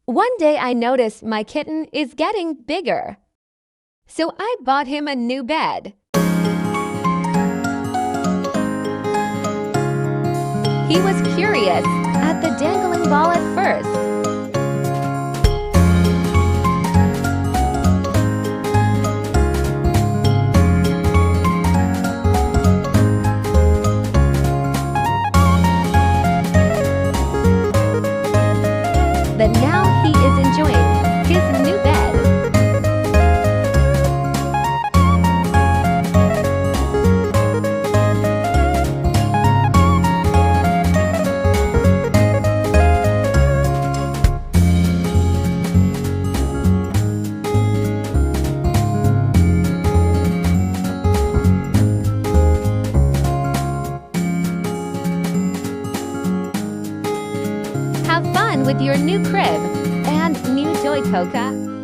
One day I noticed my kitten is getting bigger. So I bought him a new bed. He was curious at the dangling ball at first. But now he is enjoying his new bed. Have fun with your new crib and new toy, Coca.